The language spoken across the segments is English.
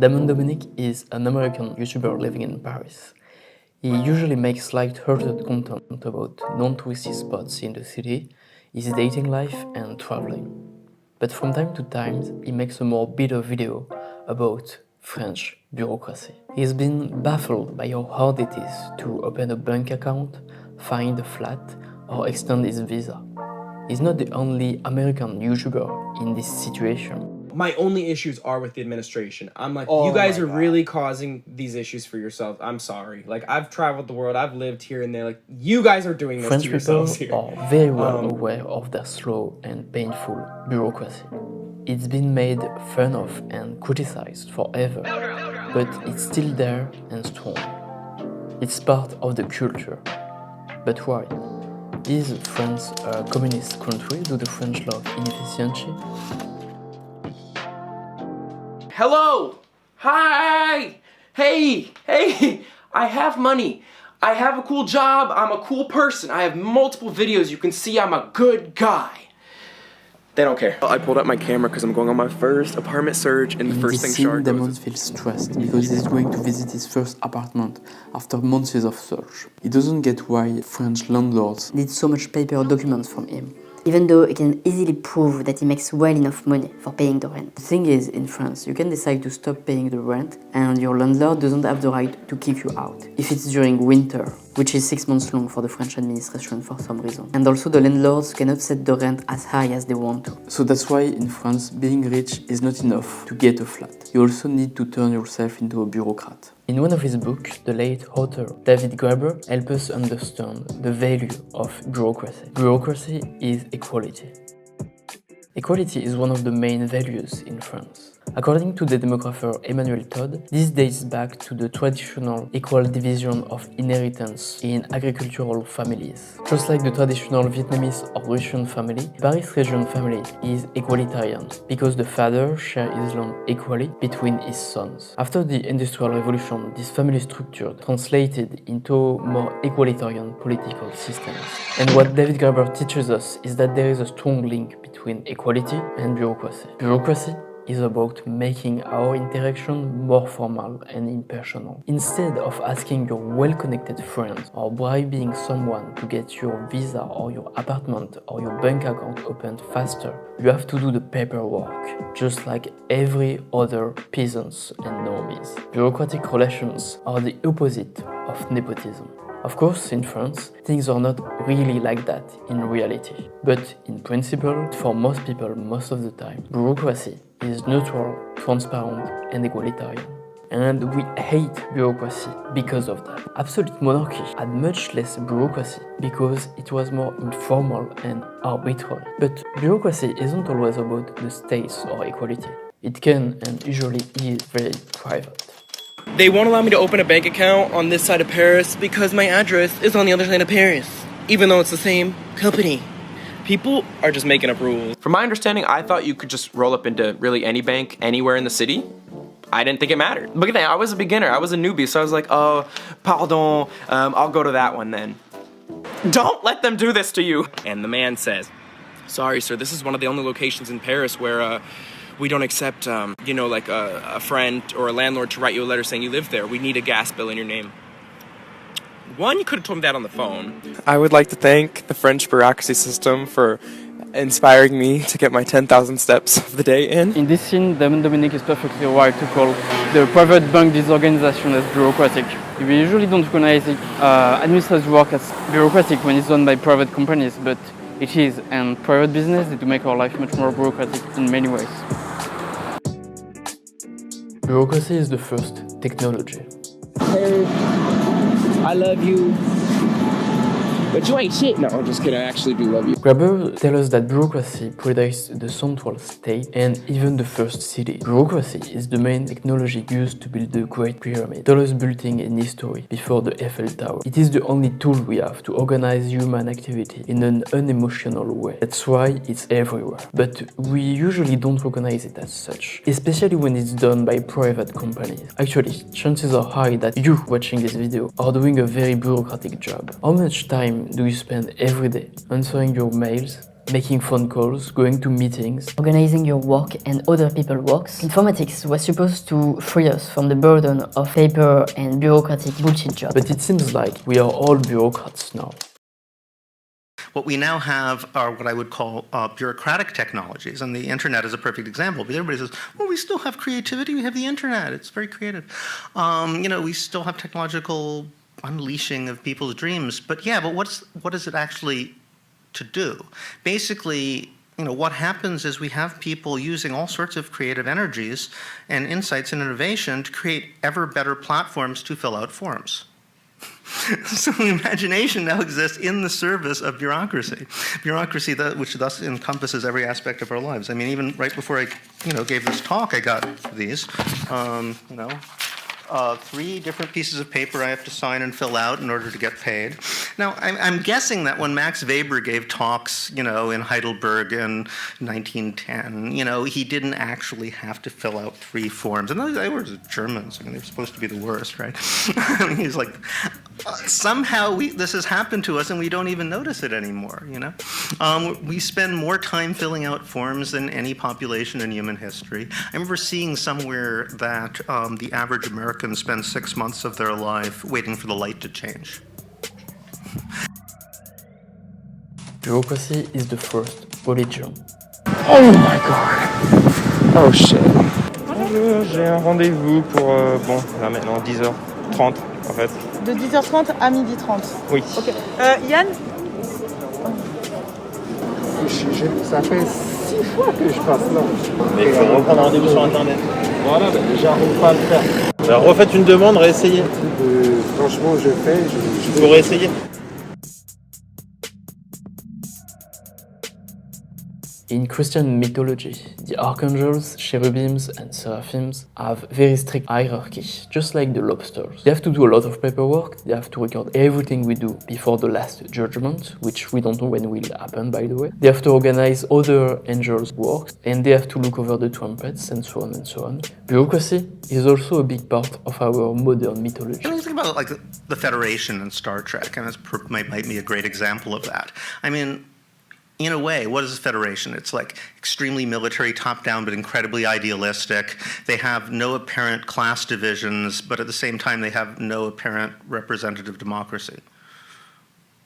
Damon Dominic is an American YouTuber living in Paris. He usually makes light-hearted content about non-touristy spots in the city, his dating life and traveling. But from time to time, he makes a more bitter video about French bureaucracy. He's been baffled by how hard it is to open a bank account, find a flat, or extend his visa. He's not the only American YouTuber in this situation. My only issues are with the administration. I'm like, Oh you guys my are God. really causing these issues for yourselves. I'm sorry. Like, I've traveled the world. I've lived here and there. Like, you guys are doing this French to people yourselves here. are very well aware of their slow and painful bureaucracy. It's been made fun of and criticized forever, but it's still there and strong. It's part of the culture. But why? Is France a communist country? Do the French love inefficiency? Hello! Hi! Hey! I have money. I have a cool job. I'm a cool person. I have multiple videos. You can see I'm a good guy. They don't care. I pulled out my camera because I'm going on my first apartment search, and the In first this thing scene, Shard Damon goes, feels stressed because he's going to visit his first apartment after months of search. He doesn't get why French landlords Need so much paper documents from him, even though he can easily prove that he makes well enough money for paying the rent. The thing is, in France, you can decide to stop paying the rent and your landlord doesn't have the right to kick you out. If it's during winter, which is 6 months long for the French administration for some reason. And also the landlords cannot set the rent as high as they want to. So that's why in France, being rich is not enough to get a flat. You also need to turn yourself into a bureaucrat. In one of his books, the late author David Graeber helps us understand the value of bureaucracy. Bureaucracy is equality. Equality is one of the main values in France. According to the demographer Emmanuel Todd, this dates back to the traditional equal division of inheritance in agricultural families. Just like the traditional Vietnamese or Russian family, Paris region family is equalitarian because the father shares his land equally between his sons. After the Industrial Revolution, this family structure translated into more equalitarian political systems. And what David Graeber teaches us is that there is a strong link between equality and bureaucracy. Bureaucracy is about making our interaction more formal and impersonal. Instead of asking your well-connected friends or bribing someone to get your visa or your apartment or your bank account opened faster, you have to do the paperwork, just like every other peasants and normies. Bureaucratic relations are the opposite of nepotism. Of course, in France, things are not really like that in reality. But in principle, for most people, most of the time, bureaucracy is neutral, transparent, and egalitarian. And we hate bureaucracy because of that. Absolute monarchy had much less bureaucracy because it was more informal and arbitrary. But bureaucracy isn't always about the states or equality. It can and usually is very private. they won't allow me to open a bank account on this side of Paris because my address is on the other side of Paris, even though it's the same company. People are just making up rules. From my understanding, I thought you could just roll up into really any bank anywhere in the city. I didn't think it mattered. Look at that, I was a beginner, I was a newbie, so I was like, oh, pardon, I'll go to that one then. Don't let them do this to you. And the man says, sorry, sir, this is one of the only locations in Paris where we don't accept, like a friend or a landlord to write you a letter saying you live there. We need a gas bill in your name. One, you could have told me that on the phone. I would like to thank the French bureaucracy system for inspiring me to get my 10,000 steps of the day in. In this scene, Damon Dominic is perfectly right to call the private bank disorganization as bureaucratic. We usually don't recognize administrative work as bureaucratic when it's done by private companies, but it is, and private business is to make our life much more bureaucratic in many ways. Bureaucracy is the first technology. Hey, I love you. But you ain't shit. No, I'm just kidding. I actually do love you. Graeber tells us that bureaucracy predates the central state and even the first city. Bureaucracy is the main technology used to build the Great Pyramid, tallest building in history before the Eiffel Tower. It is the only tool we have to organize human activity in an unemotional way. That's why it's everywhere. But we usually don't recognize it as such, especially when it's done by private companies. Actually, chances are high that you watching this video are doing a very bureaucratic job. How much time do you spend every day answering your mails, making phone calls, going to meetings. Organizing your work and other people's works. Informatics was supposed to free us from the burden of paper and bureaucratic bullshit jobs. But it seems like we are all bureaucrats now. What we now have are what I would call bureaucratic technologies, and the internet is a perfect example. But everybody says, well, we still have creativity, we have the internet, it's very creative. We still have technological unleashing of people's dreams, but yeah, but what is it actually to do? Basically, what happens is we have people using all sorts of creative energies and insights and innovation to create ever better platforms to fill out forms. So imagination now exists in the service of bureaucracy. Bureaucracy, which thus encompasses every aspect of our lives. I mean, even right before I, gave this talk, I got these, 3 different pieces of paper I have to sign and fill out in order to get paid. Now, I'm guessing that when Max Weber gave talks, in Heidelberg in 1910, he didn't actually have to fill out 3 forms. And they were Germans. I mean, they're supposed to be the worst, right? He's like, somehow this has happened to us and we don't even notice it anymore, We spend more time filling out forms than any population in human history. I remember seeing somewhere that the average American spends 6 months of their life waiting for the light to change. Bureaucracy is the first religion. Oh my god! Oh shit. Bonjour, j'ai un rendez-vous pour, là maintenant 10h30 en fait. De 10h30 à 12h30. Oui. Ok. Yann? Ça fait 6 fois que je passe là. Mais il faut reprendre rendez-vous sur internet. Voilà, j'arrive pas à le faire. Alors refaites une demande, réessayez. Franchement, je faut réessayer. In Christian mythology, the archangels, cherubims and seraphims have very strict hierarchy, just like the lobsters. They have to do a lot of paperwork, they have to record everything we do before the last judgment, which we don't know when will happen, by the way. They have to organize other angels' work, and they have to look over the trumpets, and so on and so on. Bureaucracy is also a big part of our modern mythology. I mean, think about like the Federation in Star Trek, and this might be a great example of that. I mean, in a way, what is a federation? It's like extremely military, top-down, but incredibly idealistic. They have no apparent class divisions, but at the same time, they have no apparent representative democracy.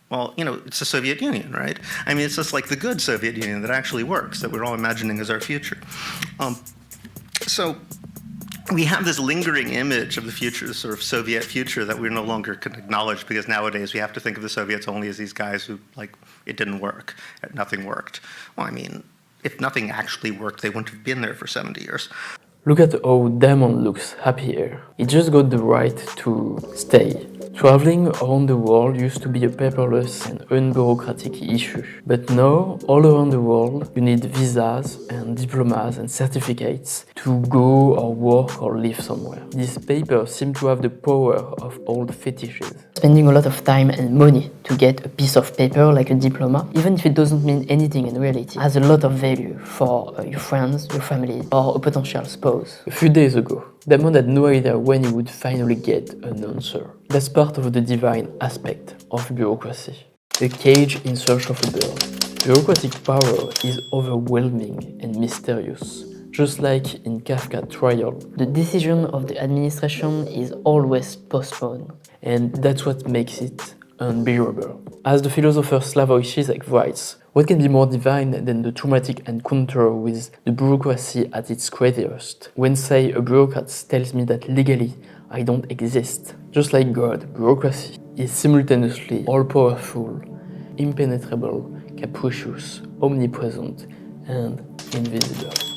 Well, it's the Soviet Union, right? I mean, it's just like the good Soviet Union that actually works, that we're all imagining as our future. So we have this lingering image of the future, the sort of Soviet future that we no longer can acknowledge, because nowadays we have to think of the Soviets only as these guys who, it didn't work, nothing worked. Well, I mean, if nothing actually worked, they wouldn't have been there for 70 years. Look at how Damon looks happy here. He just got the right to stay. Traveling around the world used to be a paperless and unbureaucratic issue. But now, all around the world, you need visas and diplomas and certificates to go or work or live somewhere. These papers seem to have the power of old fetishes. Spending a lot of time and money to get a piece of paper like a diploma, even if it doesn't mean anything in reality, has a lot of value for your friends, your family, or a potential spouse. A few days ago, Damon had no idea when he would finally get an answer. That's part of the divine aspect of bureaucracy. A cage in search of a bird. Bureaucratic power is overwhelming and mysterious. Just like in Kafka Trial. The decision of the administration is always postponed. And that's what makes it unbearable. As the philosopher Slavoj Žižek writes, what can be more divine than the traumatic encounter with the bureaucracy at its craziest? When, say, a bureaucrat tells me that legally I don't exist. Just like God, bureaucracy is simultaneously all-powerful, impenetrable, capricious, omnipresent, and invisible.